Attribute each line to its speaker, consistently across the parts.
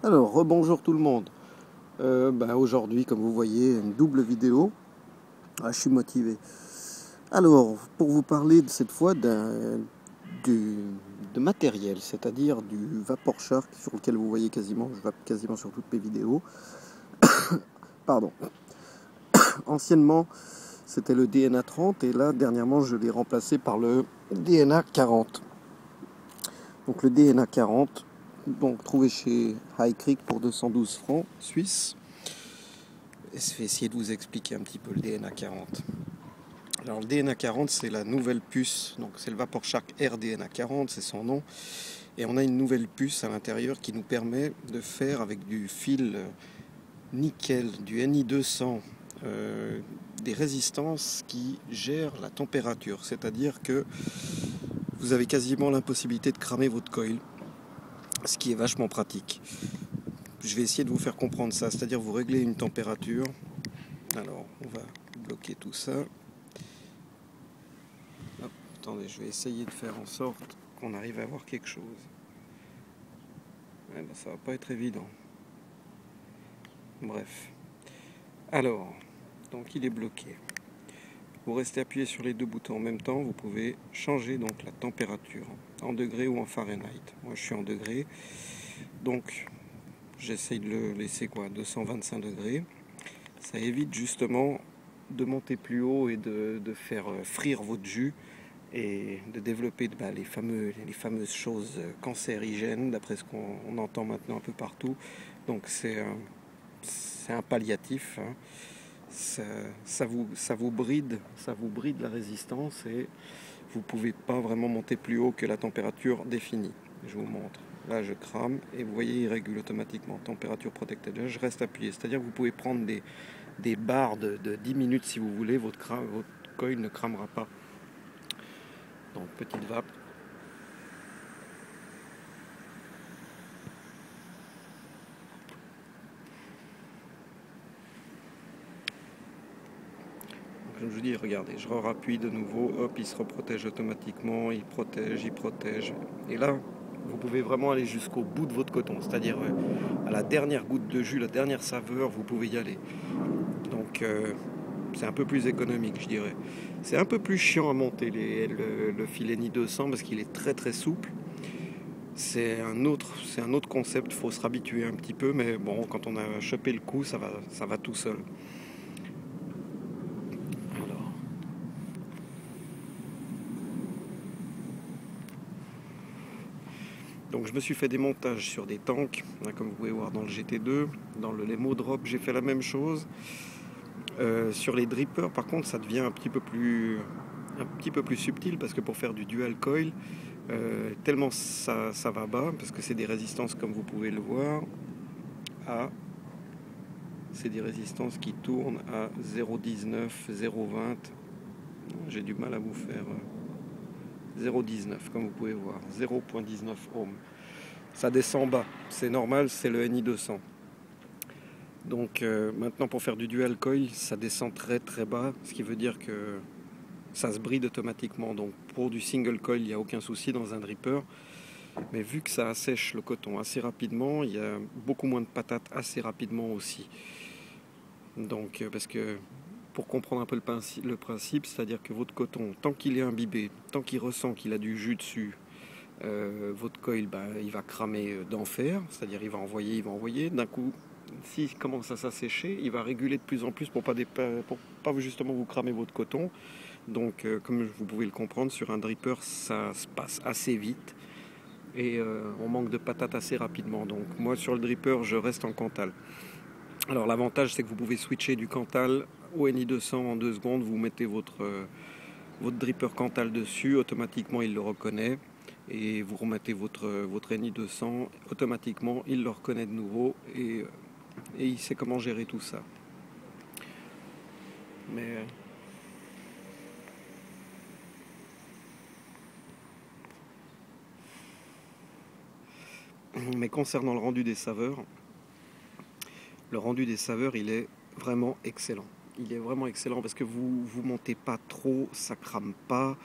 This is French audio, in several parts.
Speaker 1: Alors, rebonjour tout le monde. Aujourd'hui, comme vous voyez, une double vidéo. Je suis motivé. Alors, pour vous parler de cette fois de matériel, c'est-à-dire du Vapor Shark sur lequel vous voyez quasiment, je vape quasiment sur toutes mes vidéos. Pardon. Anciennement, c'était le DNA 30 et là, dernièrement, je l'ai remplacé par le DNA 40. Donc le DNA 40, donc trouvé chez High Creek pour 212 francs suisses. Je vais essayer de vous expliquer un petit peu le DNA 40. Alors le DNA 40, c'est la nouvelle puce, donc c'est le Vapor Shark RDNA 40, c'est son nom. Et on a une nouvelle puce à l'intérieur qui nous permet de faire avec du fil nickel, du Ni200, des résistances qui gèrent la température. C'est-à-dire que vous avez quasiment l'impossibilité de cramer votre coil, ce qui est vachement pratique. Je vais essayer de vous faire comprendre ça, c'est-à-dire vous réglez une température. Alors on va bloquer tout ça. Hop, attendez, je vais essayer de faire en sorte qu'on arrive à avoir quelque chose. Ça va pas être évident. Bref. Alors, donc il est bloqué. Vous restez appuyé sur les deux boutons en même temps. Vous pouvez changer donc la température en degrés ou en Fahrenheit. Moi, je suis en degrés. Donc, j'essaye de le laisser 225 degrés. Ça évite justement de monter plus haut et de faire frire votre jus et de développer les fameuses choses cancérigènes, d'après ce qu'on entend maintenant un peu partout. Donc c'est un palliatif, hein. Ça vous bride la résistance et vous ne pouvez pas vraiment monter plus haut que la température définie. Je vous montre. Là, je crame et vous voyez, il régule automatiquement température protected. Là, je reste appuyé. C'est-à-dire que vous pouvez prendre des barres de 10 minutes si vous voulez. Votre coil ne cramera pas. Donc, petite vape. Comme je vous dis, regardez, je rappuie de nouveau, hop, il se reprotège automatiquement, il protège. Et là, vous pouvez vraiment aller jusqu'au bout de votre coton, c'est-à-dire à la dernière goutte de jus, la dernière saveur, vous pouvez y aller. Donc, c'est un peu plus économique, je dirais. C'est un peu plus chiant à monter le filet Ni200 parce qu'il est très très souple. C'est un autre concept, il faut se habituer un petit peu, mais bon, quand on a chopé le coup, ça va tout seul. Alors. Donc je me suis fait des montages sur des tanks, comme vous pouvez voir dans le GT2, dans le Lemo Drop, j'ai fait la même chose. Sur les drippers, par contre, ça devient un petit peu plus subtil parce que pour faire du dual coil, tellement ça va bas, parce que c'est des résistances comme vous pouvez le voir, c'est des résistances qui tournent à 0,19, 0,20. J'ai du mal à vous faire 0,19 comme vous pouvez voir, 0,19 ohms. Ça descend bas, c'est normal, c'est le Ni200. Donc maintenant pour faire du dual coil, ça descend très très bas, ce qui veut dire que ça se bride automatiquement. Donc pour du single coil, il n'y a aucun souci dans un dripper. Mais vu que ça assèche le coton assez rapidement, il y a beaucoup moins de patates assez rapidement aussi. Donc parce que pour comprendre un peu le principe, c'est-à-dire que votre coton, tant qu'il est imbibé, tant qu'il ressent qu'il a du jus dessus, votre coil, il va cramer d'enfer, c'est-à-dire il va envoyer. D'un coup, s'il commence à s'assécher, il va réguler de plus en plus pour pas justement vous cramer votre coton. Donc, comme vous pouvez le comprendre, sur un dripper, ça se passe assez vite et on manque de patates assez rapidement. Donc, moi, sur le dripper, je reste en Cantal. Alors, l'avantage, c'est que vous pouvez switcher du Cantal au Ni200 en 2 secondes. Vous mettez votre dripper Cantal dessus, automatiquement, il le reconnaît. Et vous remettez votre Ni200, automatiquement, il le reconnaît de nouveau et il sait comment gérer tout ça. Mais concernant le rendu des saveurs, il est vraiment excellent. Il est vraiment excellent parce que vous montez pas trop, ça crame pas.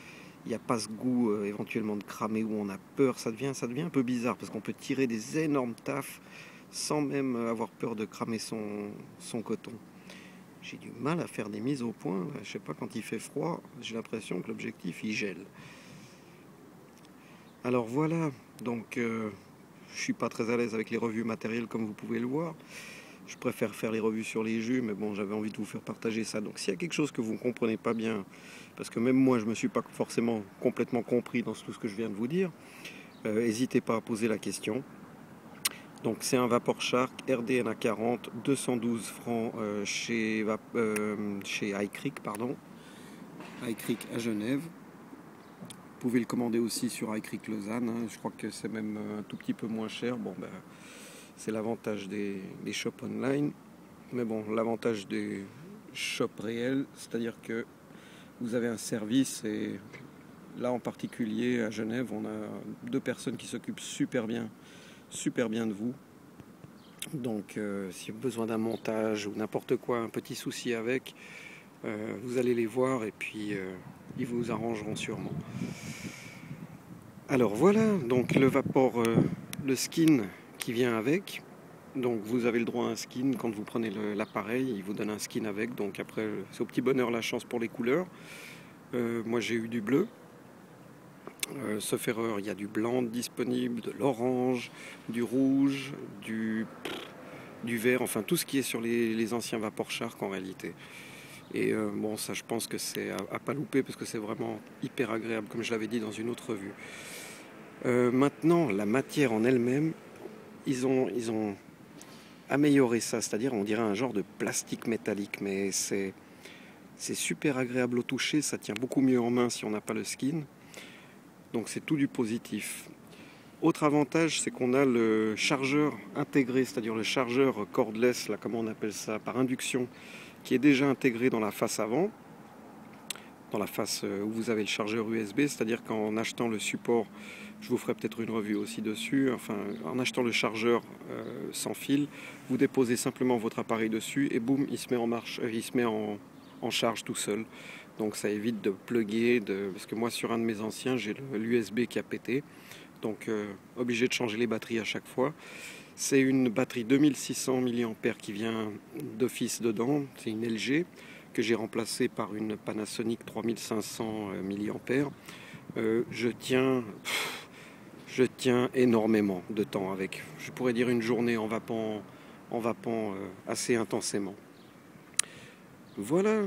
Speaker 1: Il n'y a pas ce goût éventuellement de cramer où on a peur. Ça devient un peu bizarre parce qu'on peut tirer des énormes tafs sans même avoir peur de cramer son coton. J'ai du mal à faire des mises au point. Là. Je sais pas, quand il fait froid, j'ai l'impression que l'objectif il gèle. Alors voilà, donc je suis pas très à l'aise avec les revues matérielles comme vous pouvez le voir. Je préfère faire les revues sur les jus, mais bon, j'avais envie de vous faire partager ça. Donc s'il y a quelque chose que vous ne comprenez pas bien, parce que même moi je ne me suis pas forcément complètement compris dans tout ce que je viens de vous dire, n'hésitez pas à poser la question. Donc c'est un Vapor-Shark RDNA 40, 212 francs chez iCreek, pardon. iCreek à Genève. Vous pouvez le commander aussi sur iCreek Lausanne, hein. Je crois que c'est même un tout petit peu moins cher. Bon, ben, c'est l'avantage des shops online. Mais bon, l'avantage des shops réels, c'est-à-dire que vous avez un service, et là en particulier à Genève, on a 2 personnes qui s'occupent super bien de vous. Donc si vous avez besoin d'un montage ou n'importe quoi, un petit souci avec, vous allez les voir et puis ils vous arrangeront sûrement. Alors voilà, donc le Vapor, le skin qui vient avec. Donc vous avez le droit à un skin quand vous prenez l'appareil, il vous donne un skin avec. Donc après, c'est au petit bonheur la chance pour les couleurs. Moi j'ai eu du bleu. Sauf erreur, il y a du blanc disponible, de l'orange, du rouge, du vert, enfin tout ce qui est sur les anciens Vapor-Shark en réalité. Et bon, ça je pense que c'est à pas louper parce que c'est vraiment hyper agréable, comme je l'avais dit dans une autre revue. Maintenant, la matière en elle-même, ils ont amélioré ça, c'est-à-dire on dirait un genre de plastique métallique, mais c'est super agréable au toucher, ça tient beaucoup mieux en main si on n'a pas le skin. Donc c'est tout du positif. Autre avantage, c'est qu'on a le chargeur intégré, c'est-à-dire le chargeur cordless, là, comment on appelle ça, par induction, qui est déjà intégré dans la face avant, dans la face où vous avez le chargeur USB, c'est-à-dire qu'en achetant le support, je vous ferai peut-être une revue aussi dessus, enfin en achetant le chargeur sans fil, vous déposez simplement votre appareil dessus et boum, il se met en marche, il se met en charge tout seul. Donc ça évite de plugger, parce que moi sur un de mes anciens, j'ai l'USB qui a pété, donc obligé de changer les batteries à chaque fois. C'est une batterie 2600 mAh qui vient d'office dedans, c'est une LG que j'ai remplacée par une Panasonic 3500 mAh. Je tiens énormément de temps avec. Je pourrais dire une journée en vapant assez intensément. Voilà.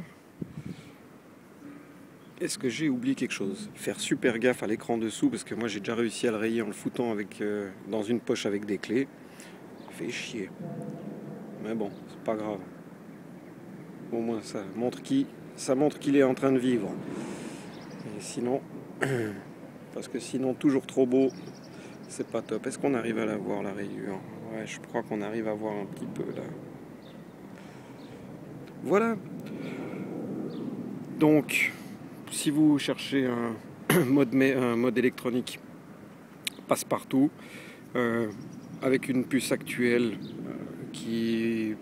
Speaker 1: Est-ce que j'ai oublié quelque chose? Faire super gaffe à l'écran dessous, parce que moi j'ai déjà réussi à le rayer en le foutant dans une poche avec des clés. Fait chier. Mais bon, c'est pas grave. Au moins ça montre qu'il est en train de vivre. Et sinon, parce que sinon toujours trop beau, c'est pas top. Est-ce qu'on arrive à la voir, la rayure? Ouais, je crois qu'on arrive à voir un petit peu là. Voilà. Donc, si vous cherchez un mode électronique passe-partout, avec une puce actuelle qui,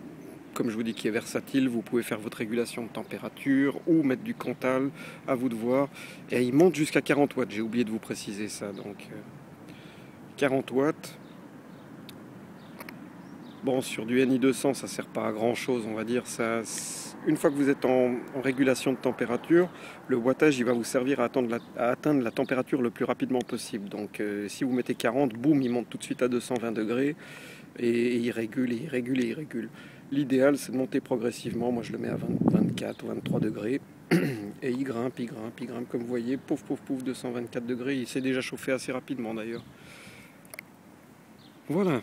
Speaker 1: comme je vous dis, qui est versatile, vous pouvez faire votre régulation de température ou mettre du Cantal, à vous de voir. Et il monte jusqu'à 40 watts, j'ai oublié de vous préciser ça. Donc 40 watts. Bon, sur du NI200, ça ne sert pas à grand chose, on va dire. Ça, une fois que vous êtes en régulation de température, le wattage il va vous servir à atteindre la température le plus rapidement possible. Donc si vous mettez 40, boum, il monte tout de suite à 220 degrés et il régule, et il régule, et il régule. L'idéal, c'est de monter progressivement. Moi, je le mets à 24 ou 23 degrés et il grimpe, comme vous voyez, pouf, pouf, pouf, 224 degrés. Il s'est déjà chauffé assez rapidement d'ailleurs. Voilà.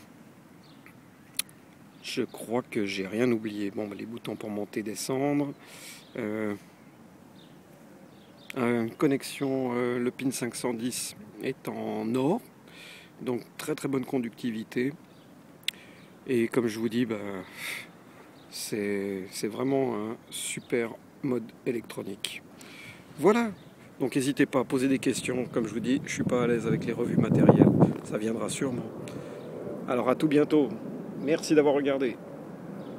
Speaker 1: Je crois que j'ai rien oublié. Bon, les boutons pour monter, descendre. Une connexion, le pin 510 est en or. Donc très très bonne conductivité. Et comme je vous dis, c'est vraiment un super mode électronique. Voilà. Donc n'hésitez pas à poser des questions. Comme je vous dis, je ne suis pas à l'aise avec les revues matérielles. Ça viendra sûrement. Alors à tout bientôt. Merci d'avoir regardé.